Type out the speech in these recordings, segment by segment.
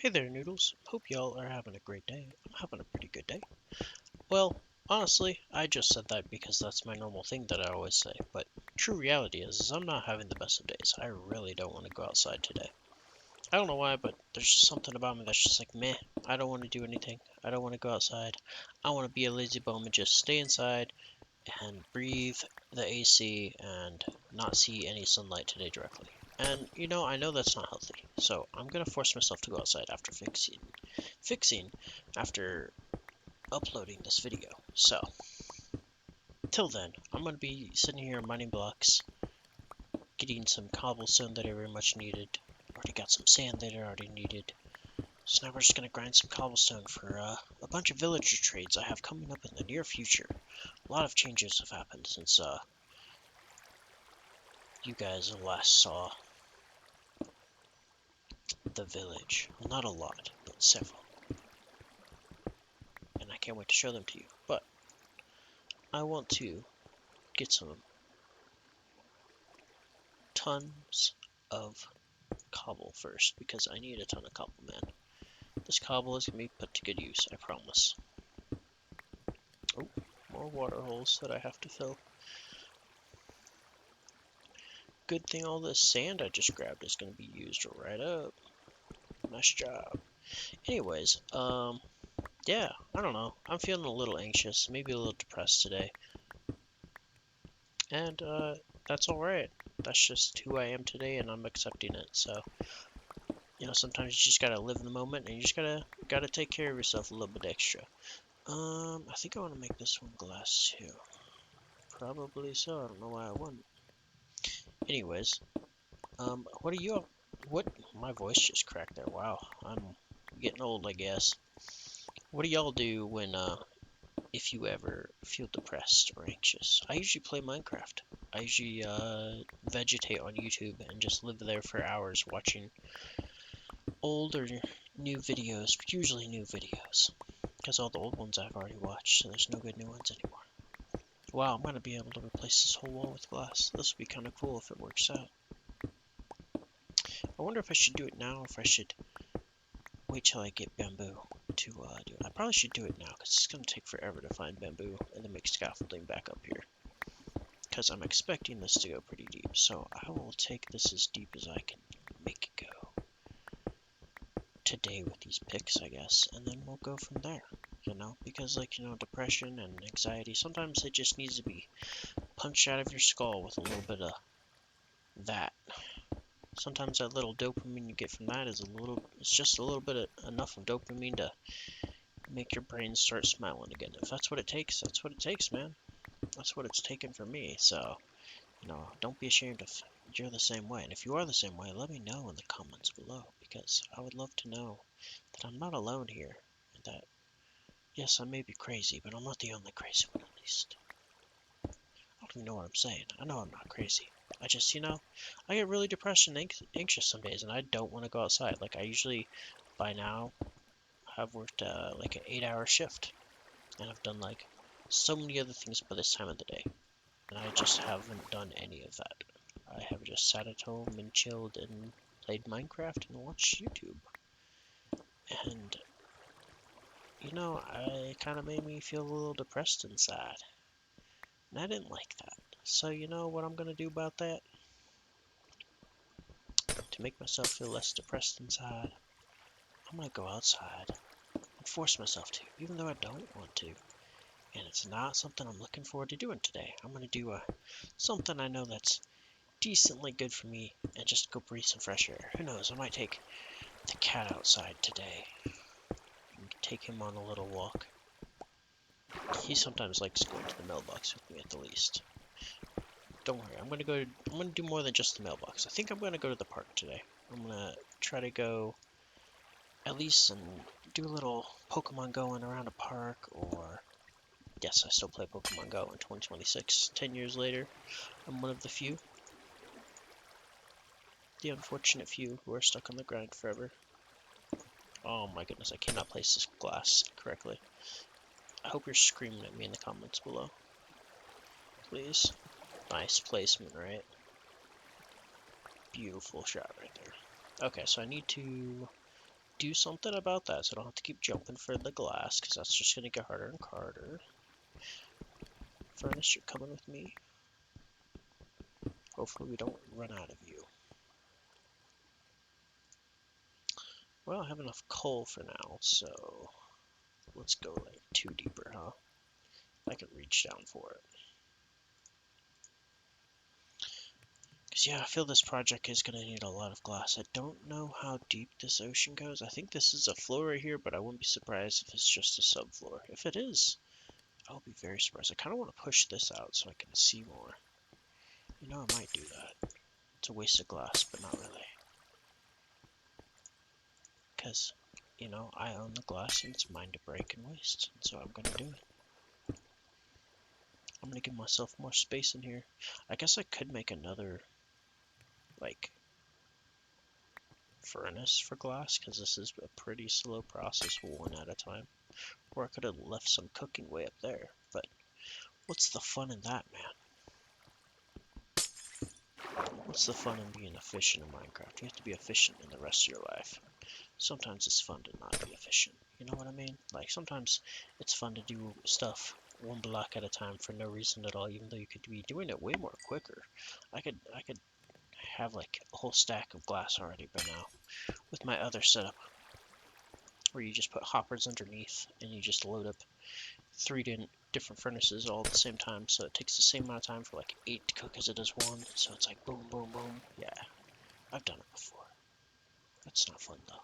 Hey there, Noodles. Hope y'all are having a great day. I'm having a pretty good day. Well, honestly, I just said that because that's my normal thing that I always say, but true reality is I'm not having the best of days. I really don't want to go outside today. I don't know why, but there's just something about me that's just like, meh, I don't want to do anything. I don't want to go outside. I want to be a lazy bum and just stay inside and breathe the AC and not see any sunlight today directly. And I know that's not healthy, so I'm gonna force myself to go outside after fixing after uploading this video. So, till then, I'm going to be sitting here mining blocks, getting some cobblestone that I very much needed. Already got some sand that I already needed. So now we're just going to grind some cobblestone for a bunch of villager trades I have coming up in the near future. A lot of changes have happened since you guys last saw the village. Well, not a lot, but several. And I can't wait to show them to you. But I want to get some tons of cobble first, because I need a ton of cobble, man. This cobble is going to be put to good use, I promise. Oh, more water holes that I have to fill. Good thing all this sand I just grabbed is going to be used right up. Nice job. Anyways, yeah, I don't know. I'm feeling a little anxious, maybe a little depressed today. And, that's alright. That's just who I am today, and I'm accepting it, so... sometimes you just gotta live in the moment, and you just gotta take care of yourself a little bit extra. I think I want to make this one glass too. Probably so. I don't know why I wouldn't. Anyways, what are you all... What? My voice just cracked there. Wow, I'm getting old, I guess. What do y'all do when, if you ever feel depressed or anxious? I usually play Minecraft. I usually, vegetate on YouTube and just live there for hours watching old or new videos, usually new videos. Because all the old ones I've already watched, so there's no good new ones anymore. Wow, I'm going to be able to replace this whole wall with glass. This would be kind of cool if it works out. I wonder if I should do it now or if I should wait till I get bamboo to do it. I probably should do it now because it's going to take forever to find bamboo and then make scaffolding back up here. Because I'm expecting this to go pretty deep, so I will take this as deep as I can make it go today with these picks, I guess, and then we'll go from there. Because depression and anxiety, sometimes it just needs to be punched out of your skull with a little bit of that. Sometimes that little dopamine you get from that is it's just a little bit of enough of dopamine to make your brain start smiling again. If that's what it takes, that's what it takes, man. That's what it's taken for me. So, don't be ashamed if you're the same way. And if you are the same way, let me know in the comments below, because I would love to know that I'm not alone here, and that yes, I may be crazy, but I'm not the only crazy one, at least. I don't even know what I'm saying. I know I'm not crazy. I just, I get really depressed and anxious some days, and I don't want to go outside. Like, I usually, by now, have worked, like, an 8-hour shift. And I've done, like, so many other things by this time of the day. And I just haven't done any of that. I have just sat at home and chilled and played Minecraft and watched YouTube. And it kind of made me feel a little depressed inside. And I didn't like that. So you know what I'm going to do about that? To make myself feel less depressed inside, I'm going to go outside and force myself to, even though I don't want to. And it's not something I'm looking forward to doing today. I'm going to do something I know that's decently good for me and just go breathe some fresh air. Who knows, I might take the cat outside today and take him on a little walk. He sometimes likes going to the mailbox with me at the least. Don't worry, I'm gonna do more than just the mailbox. I think I'm gonna go to the park today. I'm gonna try to go at least and do a little Pokemon Go around a park, or yes, I still play Pokemon Go in 2026. 10 years later, I'm one of the few. The unfortunate few who are stuck on the grind forever. Oh my goodness, I cannot place this glass correctly. I hope you're screaming at me in the comments below. Please. Nice placement, right? Beautiful shot right there. Okay, so I need to do something about that so I don't have to keep jumping for the glass, because that's just going to get harder and harder. Furnace, you're coming with me. Hopefully we don't run out of you. Well, I have enough coal for now, so let's go like 2 deeper, huh? I can reach down for it. Because yeah, I feel this project is going to need a lot of glass. I don't know how deep this ocean goes. I think this is a floor right here, but I wouldn't be surprised if it's just a subfloor. If it is, I'll be very surprised. I kind of want to push this out so I can see more. You know, I might do that. It's a waste of glass, but not really. Because, you know, I own the glass and it's mine to break and waste. And so I'm going to do it. I'm going to give myself more space in here. I guess I could make another, like, furnace for glass, because this is a pretty slow process, one at a time. Or I could have left some cooking way up there, but what's the fun in that, man? What's the fun in being efficient in Minecraft? You have to be efficient in the rest of your life. Sometimes it's fun to not be efficient, you know what I mean? Like, sometimes it's fun to do stuff one block at a time for no reason at all, even though you could be doing it way more quicker. I could have like a whole stack of glass already by now with my other setup, where you just put hoppers underneath and you just load up 3 different furnaces all at the same time, so it takes the same amount of time for like 8 to cook as it does 1, so it's like boom, boom, boom. Yeah, I've done it before. That's not fun though.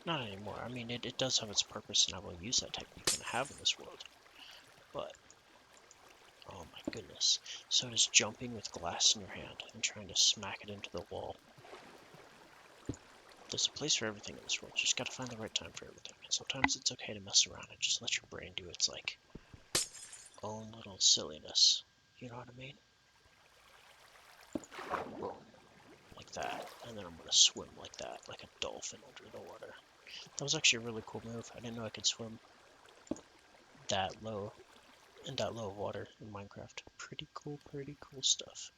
Not anymore. I mean, it does have its purpose, and I will use that technique and I have in this world, but oh my goodness. So does jumping with glass in your hand and trying to smack it into the wall. There's a place for everything in this world. You just gotta find the right time for everything. And sometimes it's okay to mess around and just let your brain do its like own little silliness. You know what I mean? Boom. Like that. And then I'm gonna swim like that, like a dolphin under the water. That was actually a really cool move. I didn't know I could swim that low in that low of water in Minecraft. Pretty cool stuff.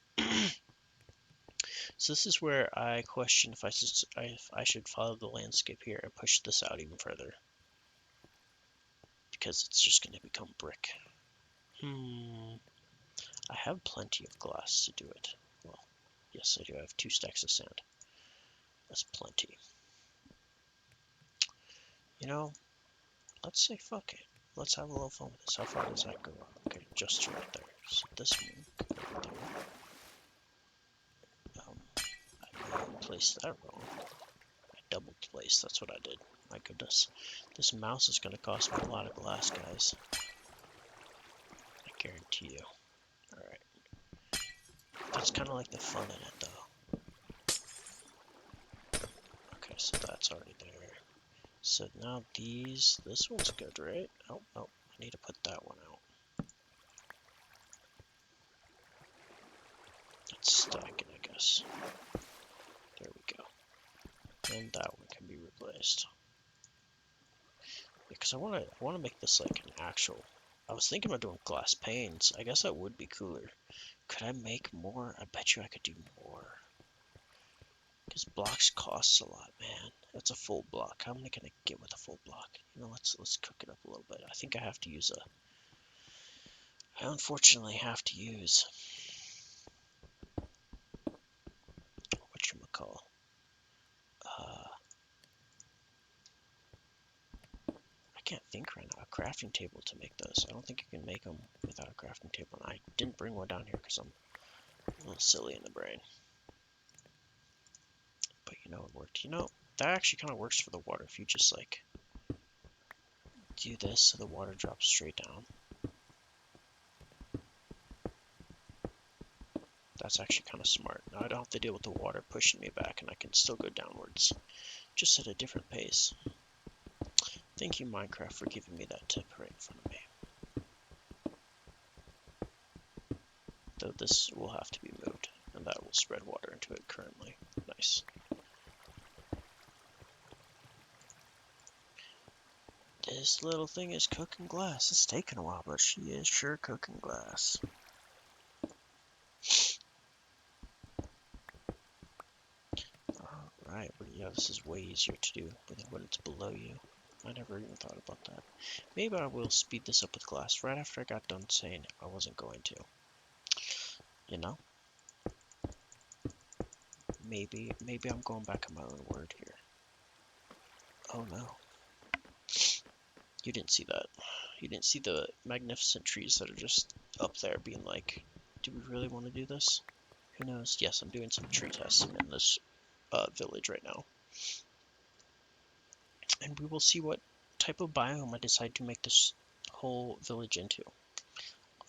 So this is where I question if I should follow the landscape here and push this out even further, because it's just going to become brick. I have plenty of glass to do it. Well, yes, I do. I have 2 stacks of sand. That's plenty. You know, let's say fuck it. Let's have a little fun with this. How far does that go up? Okay, just right there. So this one could go right there. I placed that wrong. I double placed. That's what I did. My goodness. This mouse is going to cost me a lot of glass, guys. I guarantee you. Alright. That's kind of like the fun in it, though. Okay, so that's already there. So now this one's good, right? Oh, I need to put that one out. It's stacking, I guess. There we go. And that one can be replaced. Because I want to make this like an actual. I was thinking about doing glass panes. I guess that would be cooler. Could I make more? I bet you I could do more. Because blocks costs a lot, man. That's a full block. How am I gonna get with a full block? You know, let's cook it up a little bit. I think I have to use I unfortunately have to use whatchamacall. I can't think right now. A crafting table to make those. I don't think you can make them without a crafting table. And I didn't bring one down here because I'm a little silly in the brain. But you know, it worked. You know, that actually kind of works for the water. If you just like do this so the water drops straight down. That's actually kind of smart. Now I don't have to deal with the water pushing me back, and I can still go downwards, just at a different pace. Thank you, Minecraft, for giving me that tip right in front of me. Though this will have to be moved, and that will spread water into it currently. Nice. This little thing is cooking glass. It's taking a while, but she is sure cooking glass. Alright, where you Yeah, this is way easier to do than when it's below you. I never even thought about that. Maybe I will speed this up with glass right after I got done saying I wasn't going to. You know? Maybe I'm going back on my own word here. Oh no. You didn't see that. You didn't see the magnificent trees that are just up there being like, do we really want to do this? Who knows? Yes, I'm doing some tree testing in this village right now. And we will see what type of biome I decide to make this whole village into.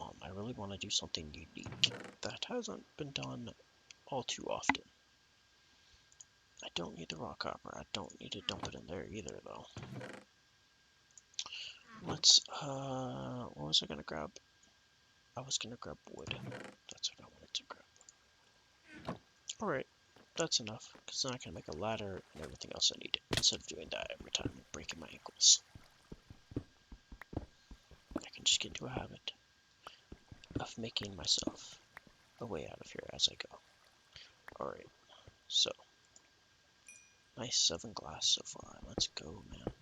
I really want to do something unique that hasn't been done all too often. I don't need the rock hopper. I don't need to dump it in there either, though. Let's, what was I gonna grab? I was gonna grab wood. That's what I wanted to grab. Alright, that's enough, because then I can make a ladder and everything else I need, instead of doing that every time and breaking my ankles. I can just get into a habit of making myself a way out of here as I go. Alright, so, nice 7 glass so far. Let's go, man.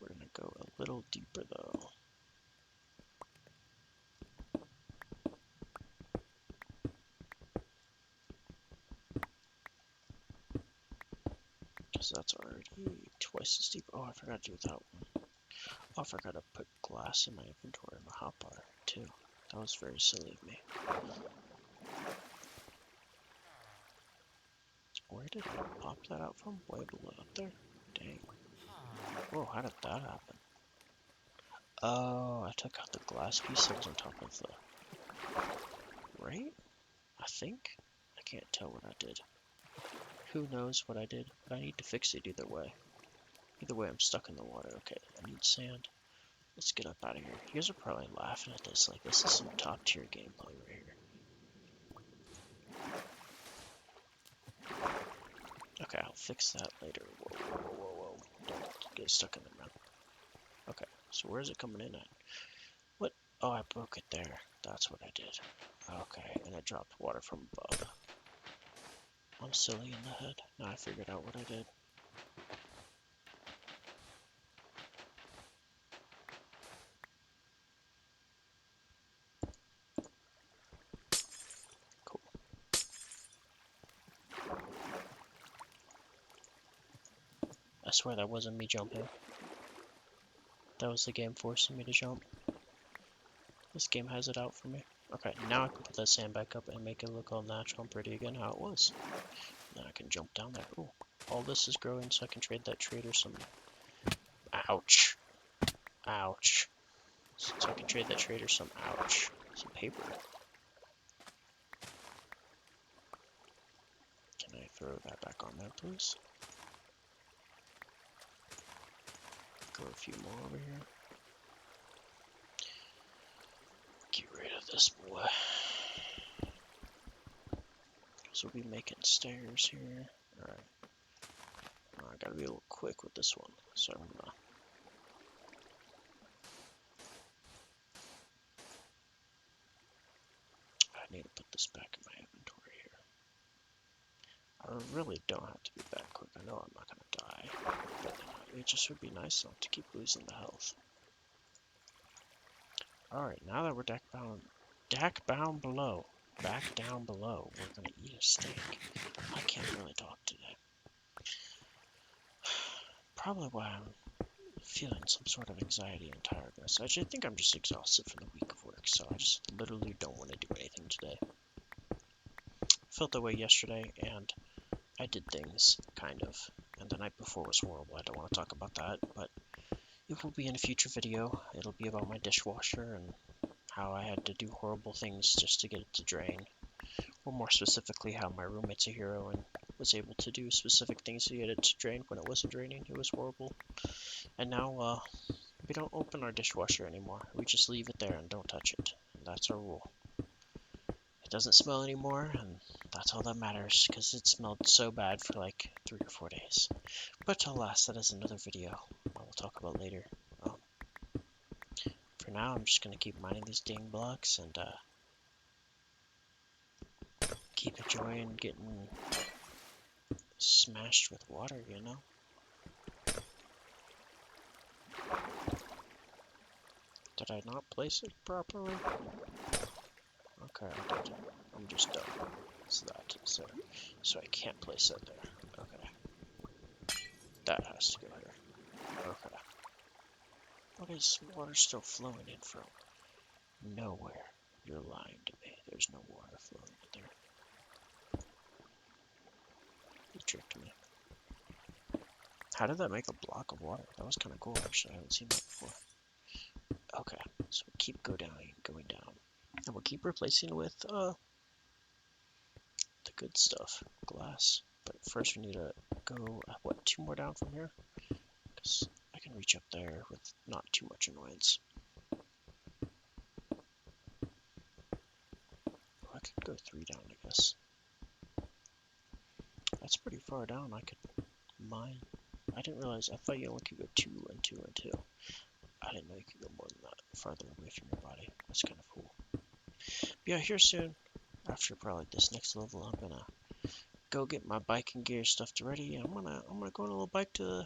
We're gonna go a little deeper, though. Because that's already twice as deep. Oh, I forgot to do that one. Oh, I forgot to put glass in my inventory in my hotbar, too. That was very silly of me. Where did I pop that out from? Way below up there? Dang. Whoa, how did that happen? Oh, I took out the glass piece that was on top of the... Right? I think? I can't tell what I did. Who knows what I did, but I need to fix it either way. Either way, I'm stuck in the water. Okay, I need sand. Let's get up out of here. You guys are probably laughing at this. Like, this is some top tier gameplay right here. Okay, I'll fix that later. Whoa, whoa, whoa, whoa, whoa. Don't get stuck in the ground. Okay, so where's it coming in at? What? Oh, I broke it there. That's what I did. Okay, and I dropped water from above. I'm silly in the head. Now I figured out what I did. Cool. I swear that wasn't me jumping. That was the game forcing me to jump. This game has it out for me. Okay, now I can put that sand back up and make it look all natural and pretty again how it was. Then I can jump down there. Ooh, all this is growing so I can trade that trader some... Ouch. Ouch. So I can trade that trader some... Ouch. Some paper. Can I throw that back on there, please? Grow a few more over here. Get rid of this boy. So we'll be making stairs here. Alright. I gotta be a little quick with this one. So I'm gonna... I need to put this back in my inventory here. I really don't have to be that quick. I know I'm not gonna die. But it just would be nice not to keep losing the health. Alright, now that we're back down below, we're gonna eat a steak. I can't really talk today. Probably why I'm feeling some sort of anxiety and tiredness. I think I'm just exhausted from the week of work, so I just literally don't want to do anything today. Felt that way yesterday, and I did things, kind of. And the night before was horrible. I don't want to talk about that, but it will be in a future video. It'll be about my dishwasher and how I had to do horrible things just to get it to drain. Or more specifically, how my roommate's a hero and was able to do specific things to get it to drain when it wasn't draining. It was horrible. And now, we don't open our dishwasher anymore. We just leave it there and don't touch it. And that's our rule. It doesn't smell anymore, and that's all that matters, because it smelled so bad for like 3 or 4 days. But alas, that is another video I will talk about later. For now, I'm just going to keep mining these dang blocks and keep enjoying getting smashed with water, you know? Did I not place it properly? Okay, I did. I'm just dumb. So that is there. So I can't place that there. Okay. That has to go here. Okay. What is water still flowing in from? Nowhere. You're lying to me. There's no water flowing in there. You tricked me. How did that make a block of water? That was kind of cool, actually. I haven't seen that before. Okay, so we keep going down. And we'll keep replacing with the good stuff, glass. But first we need to go, what, 2 more down from here? Because I can reach up there with not too much annoyance. I could go 3 down, I guess. That's pretty far down. I could mine. I didn't realize, I thought you only could go 2 and 2 and 2. I didn't know you could go more than that, farther away from your body. That's kind of cool. But yeah, here soon, after probably this next level, I'm gonna go get my biking gear stuffed ready. I'm gonna go on a little bike to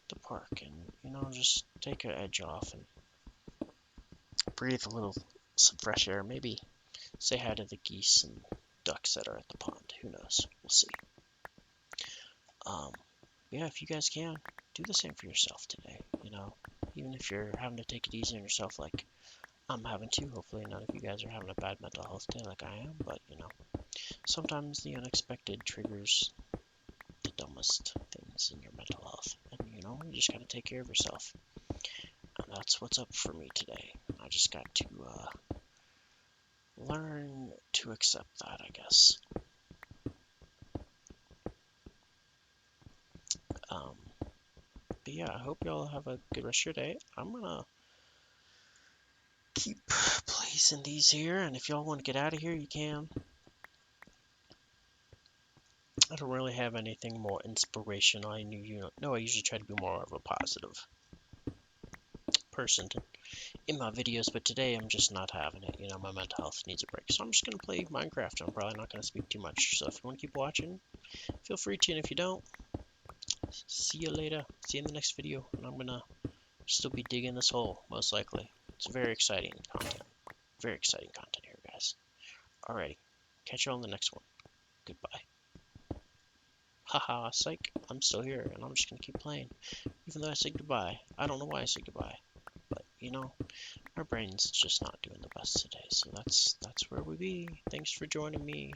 the park and, you know, just take an edge off and breathe a little, some fresh air. Maybe say hi to the geese and ducks that are at the pond. Who knows? We'll see. Yeah, if you guys can, do the same for yourself today. You know, even if you're having to take it easy on yourself, like I'm having to. Hopefully, none of you guys are having a bad mental health day like I am. But you know, sometimes the unexpected triggers the dumbest things in your mental health, and you know, you just gotta take care of yourself. And that's what's up for me today. I just got to learn to accept that, I guess. But yeah, I hope y'all have a good rest of your day. I'm gonna keep placing these here, and if y'all want to get out of here, you can. I don't really have anything more inspirational. I usually try to be more of a positive person in my videos, but today I'm just not having it. You know, my mental health needs a break. So I'm just going to play Minecraft. I'm probably not going to speak too much. So if you want to keep watching, feel free to. And if you don't, see you later. See you in the next video. And I'm going to still be digging this hole, most likely. It's very exciting content. Very exciting content here, guys. Alrighty. Catch you on the next one. Goodbye. Haha, psych. I'm still here, and I'm just going to keep playing. Even though I said goodbye. I don't know why I said goodbye. But, you know, our brain's just not doing the best today, so that's where we be. Thanks for joining me,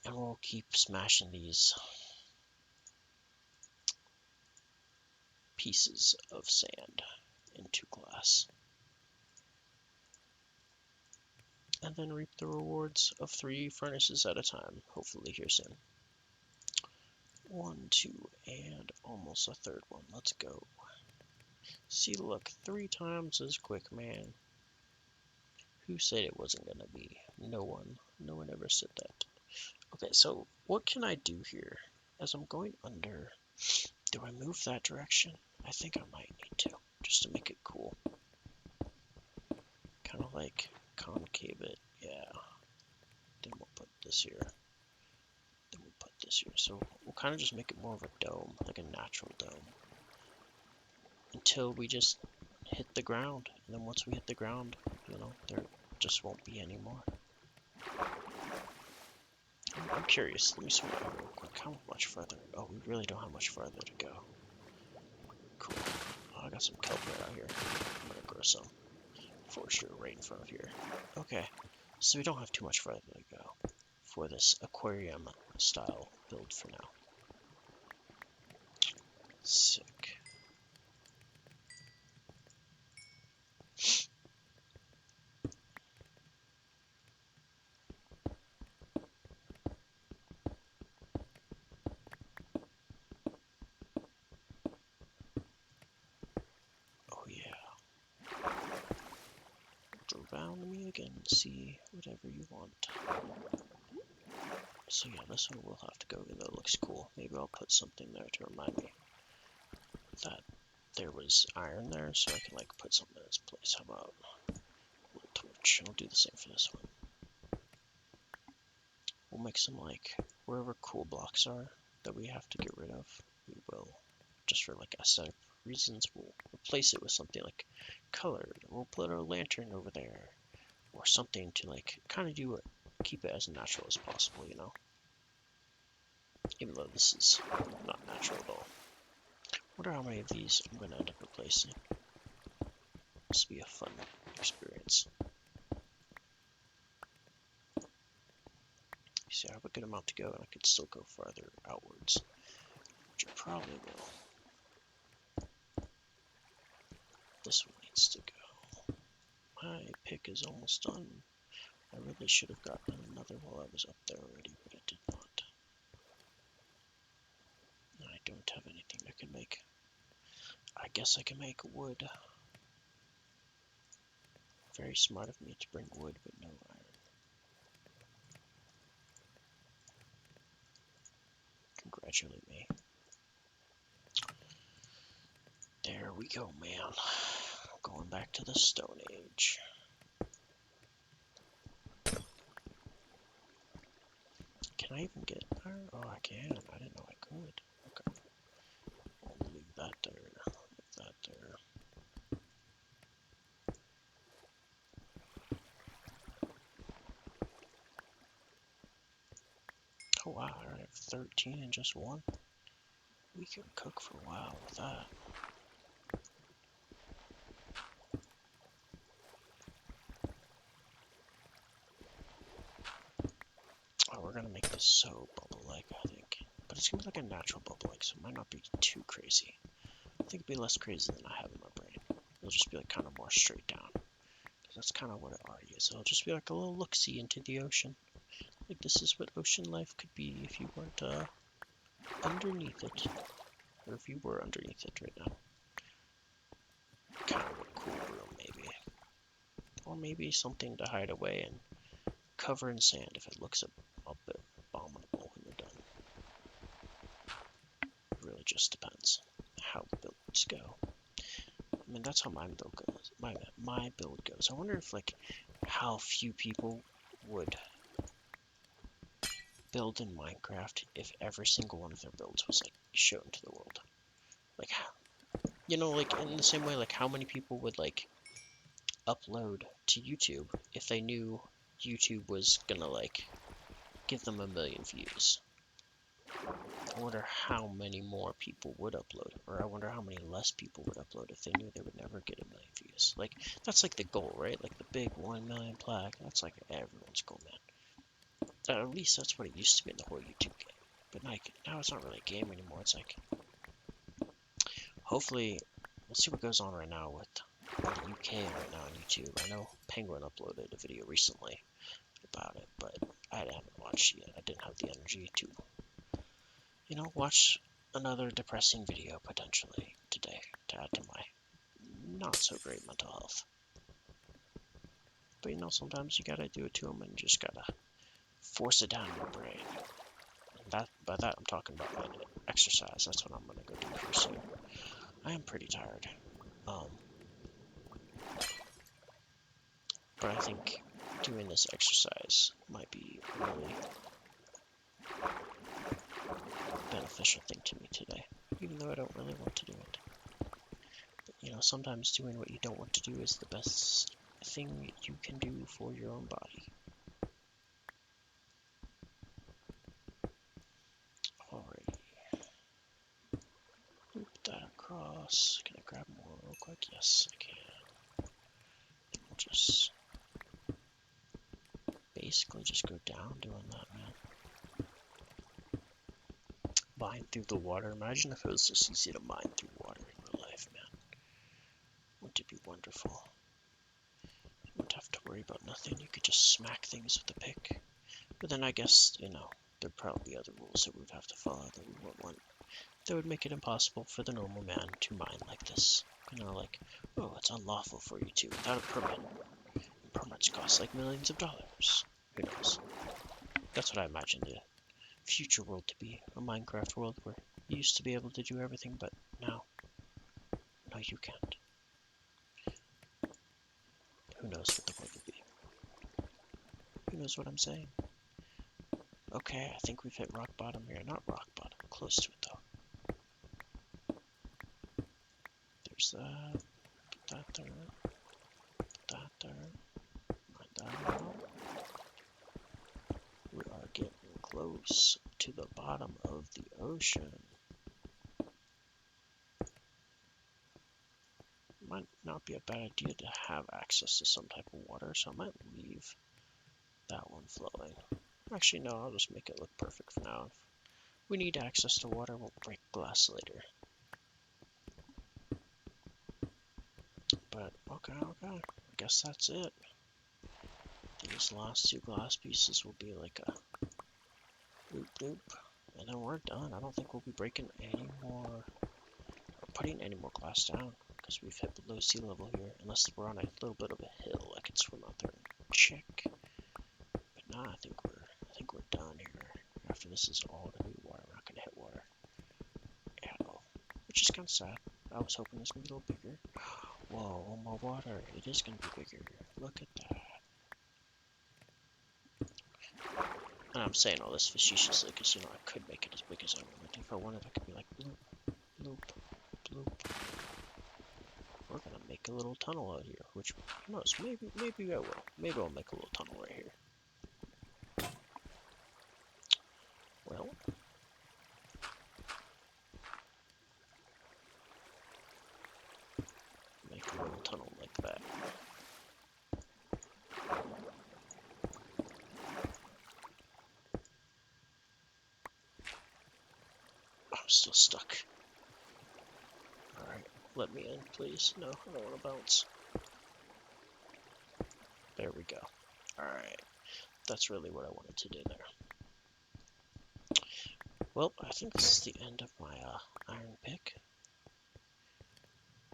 and we'll keep smashing these pieces of sand into glass, and then reap the rewards of 3 furnaces at a time, hopefully here soon. 1, 2, and almost a 3rd one. Let's go. See, look, 3 times as quick, man. Who said it wasn't gonna be? No one. No one ever said that. Okay, so what can I do here? As I'm going under, do I move that direction? I think I might need to, just to make it cool. Kind of like concave it, yeah. Then we'll put this here. Then we'll put this here. So we'll kind of just make it more of a dome, like a natural dome. Until we just hit the ground. And then once we hit the ground, you know, there just won't be any more. I'm curious. Let me swim out real quick. How much further? Oh, we really don't have much further to go. Cool. Oh, I got some kelp right out here. I'm gonna grow some for sure right in front of here. Okay, so we don't have too much further to go for this aquarium style build for now. Sick. Oh yeah. Drown me again, see whatever you want. So yeah, this one will have to go, even though it looks cool. Maybe I'll put something there to remind me that there was iron there, so I can like put something in its place. How about a little torch? I'll do the same for this one. we'll make some, like, wherever cool blocks are that we have to get rid of, we will, just for, like, aesthetic reasons, we'll replace it with something, like, colored. We'll put a lantern over there, or something to, like, kind of do it, keep it as natural as possible, you know? Even though this is not natural at all. Wonder how many of these I'm going to end up replacing. This will be a fun experience. See, I have a good amount to go, and I could still go farther outwards, which I probably will. This one needs to go. My pick is almost done. I really should have gotten another while I was up there already, but I did not. And I don't have anything I can make. I guess I can make wood. Very smart of me to bring wood, but no iron. Congratulate me. There we go, man. Going back to the Stone Age. Can I even get iron? Oh, I can. I didn't know I could. Okay. I'll leave that there. Leave that there. Oh wow, I already have 13 in just one. We can cook for a while with that. Oh, we're gonna make this so bubble-like, I think. But it's gonna be like a natural bubble-like, so it might not be too crazy. I think it'll be less crazy than I have in my brain. It'll just be like kind of more straight down. Because that's kind of what it already is. It'll just be like a little look-see into the ocean. Like this is what ocean life could be if you weren't underneath it. Or if you were underneath it right now. Kind of a cool room, maybe. Or maybe something to hide away and cover in sand if it looks a bit abominable when you're done. It really just depends how the builds go. I mean, that's how my build goes. My build goes. I wonder if, like, how few people would build in Minecraft if every single one of their builds was, like, shown to the world. Like, you know, like, in the same way, like, how many people would, like, upload to YouTube if they knew YouTube was gonna, like, give them 1 million views? I wonder how many more people would upload, or I wonder how many less people would upload if they knew they would never get 1 million views. Like, that's like the goal, right? Like the big 1 million plaque, that's like everyone's goal, man. At least that's what it used to be in the whole YouTube game. But like, now it's not really a game anymore, it's like, hopefully, we'll see what goes on right now with the UK right now on YouTube. I know Penguin uploaded a video recently about it, but I haven't watched it yet. I didn't have the energy to, you know, watch another depressing video potentially today to add to my not so great mental health. But you know, sometimes you gotta do it to them and you just gotta force it down in your brain. And that, by that I'm talking about exercise. That's what I'm gonna go do here soon. I am pretty tired. But I think doing this exercise might be a really beneficial thing to me today, even though I don't really want to do it. But, you know, sometimes doing what you don't want to do is the best thing you can do for your own body. Alrighty. Loop that across. Can I grab more real quick? Yes, I can. And we'll just basically just go down doing that, man. Mine through the water. Imagine if it was just easy to mine through water in real life, man. Wouldn't it be wonderful? You wouldn't have to worry about nothing. You could just smack things with a pick. But then I guess, you know, there'd probably be other rules that we would have to follow that we wouldn't want. That would make it impossible for the normal man to mine like this. You know, like, oh, it's unlawful for you to without a permit. And permits cost like millions of dollars. Who knows? That's what I imagine the future world to be. A Minecraft world where you used to be able to do everything, but now, no, you can't. Who knows what the world will be? Who knows what I'm saying? Okay, I think we've hit rock bottom here. Not rock bottom, close to it though. There's that. Put that there. Put that there. Mind that out. We are getting close to the bottom of the ocean. Might not be a bad idea to have access to some type of water, so I might leave that one flowing. Actually, no, I'll just make it look perfect for now. If we need access to water, we'll break glass later. But, okay, I guess that's it. These last two glass pieces will be like a loop loop, and then we're done. I don't think we'll be breaking any more, or putting any more glass down, because we've hit below sea level here, unless we're on a little bit of a hill. I could swim out there and check. But nah, I think we're done here. After this is all gonna be water. We're not gonna hit water at all, which is kind of sad. I was hoping it's gonna be a little bigger. Whoa, more water. It is gonna be bigger. Look at that. And I'm saying all this facetiously because, you know, I could make it as big as I wanted. If I wanted, I could be like, bloop, bloop, bloop. We're gonna make a little tunnel out here, which, who knows, maybe I will. Maybe I'll make a little tunnel right here. Well, make a little tunnel like that. I'm still stuck. Alright, let me in, please. No, I don't want to bounce. There we go. Alright, that's really what I wanted to do there. Well, I think this is the end of my iron pick.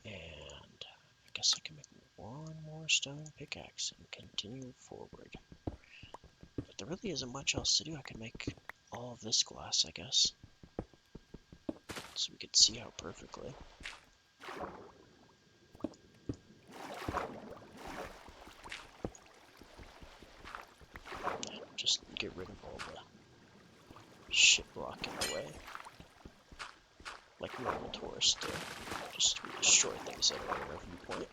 And I guess I can make one more stone pickaxe and continue forward. But there really isn't much else to do. I can make all of this glass, I guess. So we could see out perfectly. And just get rid of all the shit blocking the way. Like normal tourists do. Just destroy things that are in our viewpoint.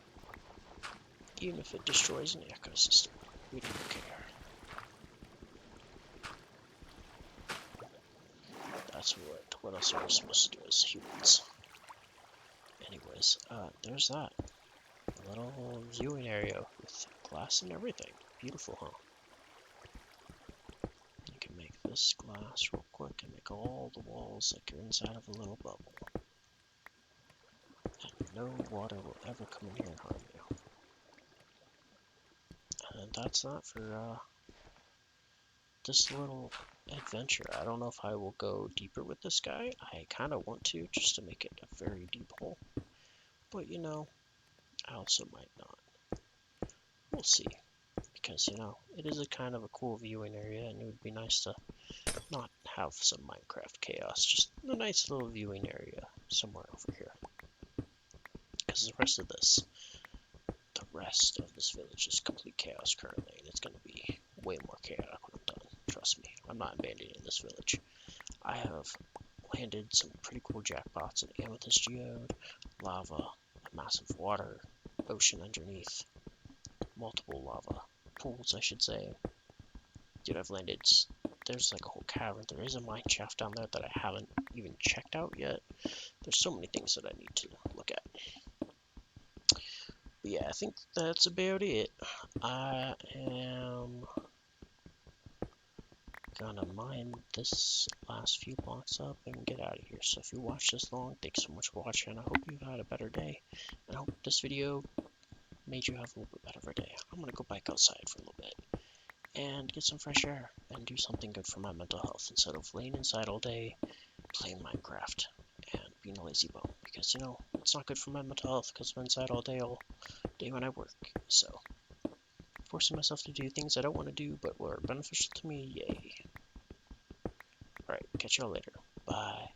Even if it destroys an ecosystem. We don't care. That's what else are we supposed to do as humans? Anyways, there's that. A little viewing area with glass and everything. Beautiful, huh? You can make this glass real quick and make all the walls like you're inside of a little bubble. And no water will ever come in here and harm you. And that's that for this little adventure. I don't know if I will go deeper with this guy. I kind of want to, just to make it a very deep hole. But, you know, I also might not. We'll see. Because, you know, it is a kind of a cool viewing area, and it would be nice to not have some Minecraft chaos. Just a nice little viewing area somewhere over here. Because the rest of this village is complete chaos currently, and it's going to be way more chaotic when I'm done. Trust me, I'm not abandoning this village. I have landed some pretty cool jackpots, an amethyst geode, lava, a massive water ocean underneath, multiple lava pools, I should say. Dude, I've landed, there's like a whole cavern. There is a mine shaft down there that I haven't even checked out yet. There's so many things that I need to look at. But yeah, I think that's about it. I am gonna mine this last few blocks up and get out of here. So if you watched this long, thanks so much for watching. I hope you've had a better day. And I hope this video made you have a little bit better of a day. I'm gonna go back outside for a little bit and get some fresh air and do something good for my mental health instead of laying inside all day playing Minecraft and being a lazy bum. Because, you know, it's not good for my mental health because I'm inside all day when I work. So forcing myself to do things I don't want to do but were beneficial to me, yay. Alright, catch y'all later. Bye.